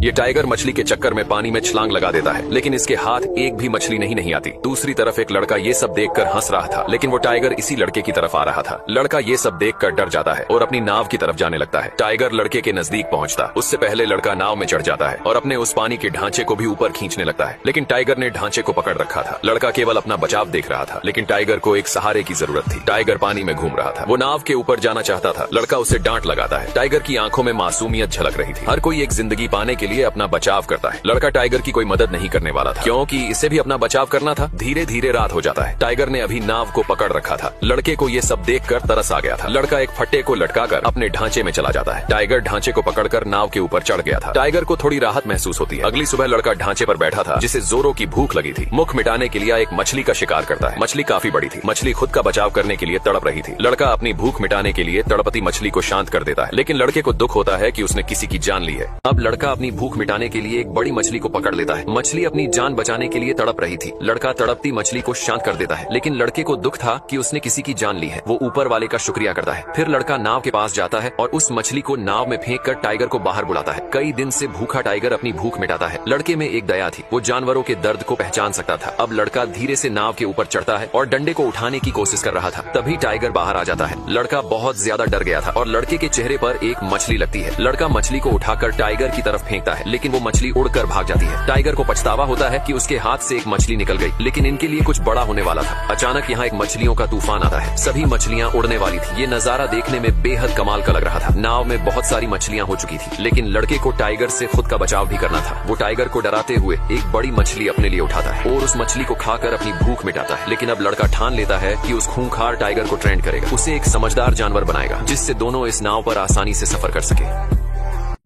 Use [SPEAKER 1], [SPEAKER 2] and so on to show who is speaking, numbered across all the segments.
[SPEAKER 1] ये टाइगर मछली के चक्कर में पानी में छलांग लगा देता है, लेकिन इसके हाथ एक भी मछली नहीं आती। दूसरी तरफ एक लड़का ये सब देखकर हंस रहा था, लेकिन वो टाइगर इसी लड़के की तरफ आ रहा था। लड़का ये सब देखकर डर जाता है और अपनी नाव की तरफ जाने लगता है। टाइगर लड़के के नजदीक पहुंचता, उससे पहले लड़का नाव में चढ़ जाता है और अपने उस पानी के ढांचे को भी ऊपर खींचने लगता है, लेकिन टाइगर ने ढांचे को पकड़ रखा था। लड़का केवल अपना बचाव देख रहा था, लेकिन टाइगर को एक सहारे की जरूरत थी। टाइगर पानी में घूम रहा था, वो नाव के ऊपर जाना चाहता था। लड़का उसे डांट लगाता है। टाइगर की आंखों में मासूमियत झलक रही थी। हर कोई एक जिंदगी पाने के लिए अपना बचाव करता है। लड़का टाइगर की कोई मदद नहीं करने वाला था, क्योंकि इसे भी अपना बचाव करना था। धीरे धीरे रात हो जाता है। टाइगर ने अभी नाव को पकड़ रखा था। लड़के को ये सब देखकर तरस आ गया था। लड़का एक फट्टे को लटकाकर अपने ढांचे में चला जाता है। टाइगर ढांचे को पकड़कर नाव के ऊपर चढ़ गया था। टाइगर को थोड़ी राहत महसूस होती है। अगली सुबह लड़का ढांचे पर बैठा था, जिसे जोरों की भूख लगी थी। मुख मिटाने के लिए एक मछली का शिकार करता है। मछली काफी बड़ी थी। मछली खुद का बचाव करने के लिए तड़प रही थी। लड़का अपनी भूख मिटाने के लिए तड़पती मछली को शांत कर देता है, लेकिन लड़के को दुख होता है कि उसने किसी की जान ली है। अब लड़का अपनी भूख मिटाने के लिए एक बड़ी मछली को पकड़ लेता है। मछली अपनी जान बचाने के लिए तड़प रही थी। लड़का तड़पती मछली को शांत कर देता है, लेकिन लड़के को दुख था कि उसने किसी की जान ली है। वो ऊपर वाले का शुक्रिया करता है। फिर लड़का नाव के पास जाता है और उस मछली को नाव में फेंक कर टाइगर को बाहर बुलाता है। कई दिन से भूखा टाइगर अपनी भूख मिटाता है। लड़के में एक दया थी, वो जानवरों के दर्द को पहचान सकता था। अब लड़का धीरे से नाव के ऊपर चढ़ता है और डंडे को उठाने की कोशिश कर रहा था। तभी टाइगर बाहर आ जाता है। लड़का बहुत ज्यादा डर गया था और लड़के के चेहरे पर एक मछली लगती है। लड़का मछली को उठाकर टाइगर की तरफ फेंकता है, लेकिन वो मछली उड़कर भाग जाती है। टाइगर को पछतावा होता है कि उसके हाथ से एक मछली निकल गई, लेकिन इनके लिए कुछ बड़ा होने वाला था। अचानक यहाँ एक मछलियों का तूफान आता है। सभी मछलियाँ उड़ने वाली थी। ये नजारा देखने में बेहद कमाल का लग रहा था। नाव में बहुत सारी मछलियाँ हो चुकी थी, लेकिन लड़के को टाइगर से खुद का बचाव भी करना था। वो टाइगर को डराते हुए एक बड़ी मछली अपने लिए उठाता है और उस मछली को खाकर अपनी भूख मिटाता है। लेकिन अब लड़का ठान लेता है कि उस खूंखार टाइगर को ट्रेंड करेगा, उसे एक समझदार जानवर बनाएगा, जिससे दोनों इस नाव पर आसानी से सफर कर सके।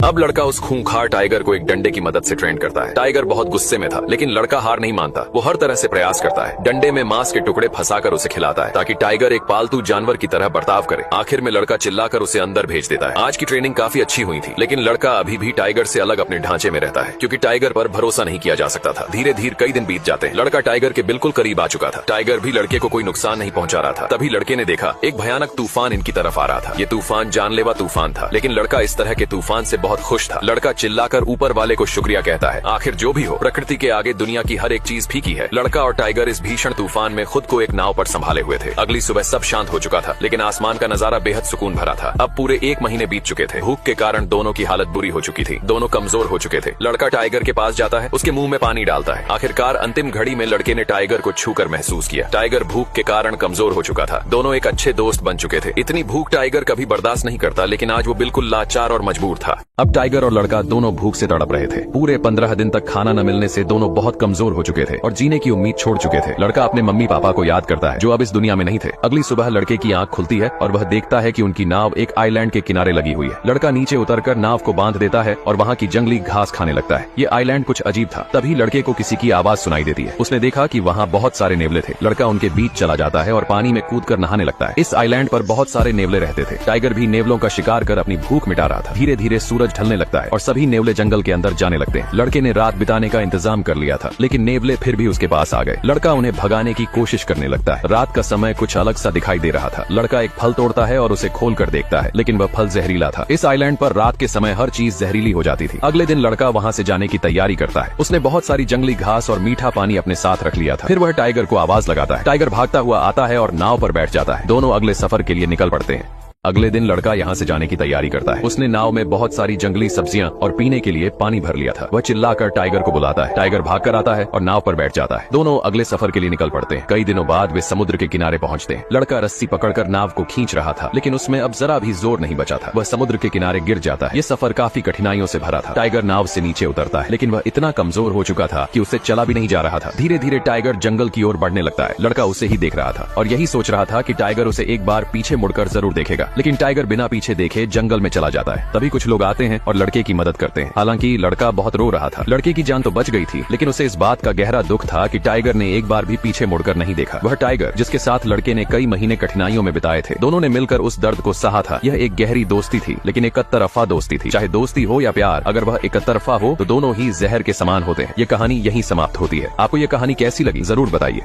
[SPEAKER 1] अब लड़का उस खूंखार टाइगर को एक डंडे की मदद से ट्रेन करता है। टाइगर बहुत गुस्से में था, लेकिन लड़का हार नहीं मानता। वो हर तरह से प्रयास करता है। डंडे में मांस के टुकड़े फंसाकर उसे खिलाता है, ताकि टाइगर एक पालतू जानवर की तरह बर्ताव करे। आखिर में लड़का चिल्लाकर उसे अंदर भेज देता है। आज की ट्रेनिंग काफी अच्छी हुई थी, लेकिन लड़का अभी भी टाइगर से अलग अपने ढांचे में रहता है, क्योंकि टाइगर पर भरोसा नहीं किया जा सकता था। धीरे धीरे कई दिन बीत जाते हैं। लड़का टाइगर के बिल्कुल करीब आ चुका था। टाइगर भी लड़के को कोई नुकसान नहीं पहुंचा रहा था। तभी लड़के ने देखा एक भयानक तूफान इनकी तरफ आ रहा था। ये तूफान जानलेवा तूफान था, लेकिन लड़का इस तरह के तूफान से बहुत खुश था। लड़का चिल्लाकर ऊपर वाले को शुक्रिया कहता है। आखिर जो भी हो, प्रकृति के आगे दुनिया की हर एक चीज फीकी है। लड़का और टाइगर इस भीषण तूफान में खुद को एक नाव पर संभाले हुए थे। अगली सुबह सब शांत हो चुका था, लेकिन आसमान का नजारा बेहद सुकून भरा था। अब पूरे 1 महीने बीत चुके थे। भूख के कारण दोनों की हालत बुरी हो चुकी थी। दोनों कमजोर हो चुके थे। लड़का टाइगर के पास जाता है, उसके मुंह में पानी डालता है। आखिरकार अंतिम घड़ी में लड़के ने टाइगर को छूकर महसूस किया। टाइगर भूख के कारण कमजोर हो चुका था। दोनों एक अच्छे दोस्त बन चुके थे। इतनी भूख टाइगर कभी बर्दाश्त नहीं करता, लेकिन आज वो बिल्कुल लाचार और मजबूर था। अब टाइगर और लड़का दोनों भूख से तड़प रहे थे। पूरे 15 दिन तक खाना न मिलने से दोनों बहुत कमजोर हो चुके थे और जीने की उम्मीद छोड़ चुके थे। लड़का अपने मम्मी पापा को याद करता है, जो अब इस दुनिया में नहीं थे। अगली सुबह लड़के की आंख खुलती है और वह देखता है कि उनकी नाव एक आइलैंड के किनारे लगी हुई है। लड़का नीचे उतरकर नाव को बांध देता है और वहाँ की जंगली घास खाने लगता है। ये आइलैंड कुछ अजीब था। तभी लड़के को किसी की आवाज सुनाई देती है। उसने देखा कि वहाँ बहुत सारे नेवले थे। लड़का उनके बीच चला जाता है और पानी में कूदकर नहाने लगता है। इस आइलैंड पर बहुत सारे नेवले रहते थे। टाइगर भी नेवलों का शिकार कर अपनी भूख मिटा रहा था। धीरे धीरे सूरज ढलने लगता है और सभी नेवले जंगल के अंदर जाने लगते हैं। लड़के ने रात बिताने का इंतजाम कर लिया था, लेकिन नेवले फिर भी उसके पास आ गए। लड़का उन्हें भगाने की कोशिश करने लगता है। रात का समय कुछ अलग सा दिखाई दे रहा था। लड़का एक फल तोड़ता है और उसे खोल कर देखता है, लेकिन वह फल जहरीला था। इस आइलैंड पर रात के समय हर चीज जहरीली हो जाती थी। अगले दिन लड़का वहाँ से जाने की तैयारी करता है। उसने बहुत सारी जंगली घास और मीठा पानी अपने साथ रख लिया था। फिर वह टाइगर को आवाज लगाता है। टाइगर भागता हुआ आता है और नाव पर बैठ जाता है। दोनों अगले सफर के लिए निकल पड़ते हैं। अगले दिन लड़का यहाँ से जाने की तैयारी करता है। उसने नाव में बहुत सारी जंगली सब्जियां और पीने के लिए पानी भर लिया था। वह चिल्लाकर टाइगर को बुलाता है। टाइगर भागकर आता है और नाव पर बैठ जाता है। दोनों अगले सफर के लिए निकल पड़ते हैं। कई दिनों बाद वे समुद्र के किनारे पहुंचते हैं। लड़का रस्सी पकड़कर नाव को खींच रहा था, लेकिन उसमें अब जरा भी जोर नहीं बचा था। वह समुद्र के किनारे गिर जाता है। ये सफर काफी कठिनाइयों से भरा था। टाइगर नाव से नीचे उतरता है, लेकिन वह इतना कमजोर हो चुका था कि उसे चला भी नहीं जा रहा था। धीरे धीरे टाइगर जंगल की ओर बढ़ने लगता है। लड़का उसे ही देख रहा था और यही सोच रहा था कि टाइगर उसे एक बार पीछे मुड़कर जरूर देखेगा, लेकिन टाइगर बिना पीछे देखे जंगल में चला जाता है। तभी कुछ लोग आते हैं और लड़के की मदद करते हैं। हालांकि लड़का बहुत रो रहा था। लड़के की जान तो बच गई थी, लेकिन उसे इस बात का गहरा दुख था कि टाइगर ने एक बार भी पीछे मुड़कर नहीं देखा। वह टाइगर जिसके साथ लड़के ने कई महीने कठिनाइयों में बिताए थे। दोनों ने मिलकर उस दर्द को सहा था। यह एक गहरी दोस्ती थी, लेकिन एक तरफा दोस्ती थी। चाहे दोस्ती हो या प्यार, अगर वह एक तरफा हो तो दोनों ही जहर के समान होते हैं। ये कहानी यहीं समाप्त होती है। आपको ये कहानी कैसी लगी जरूर बताइए।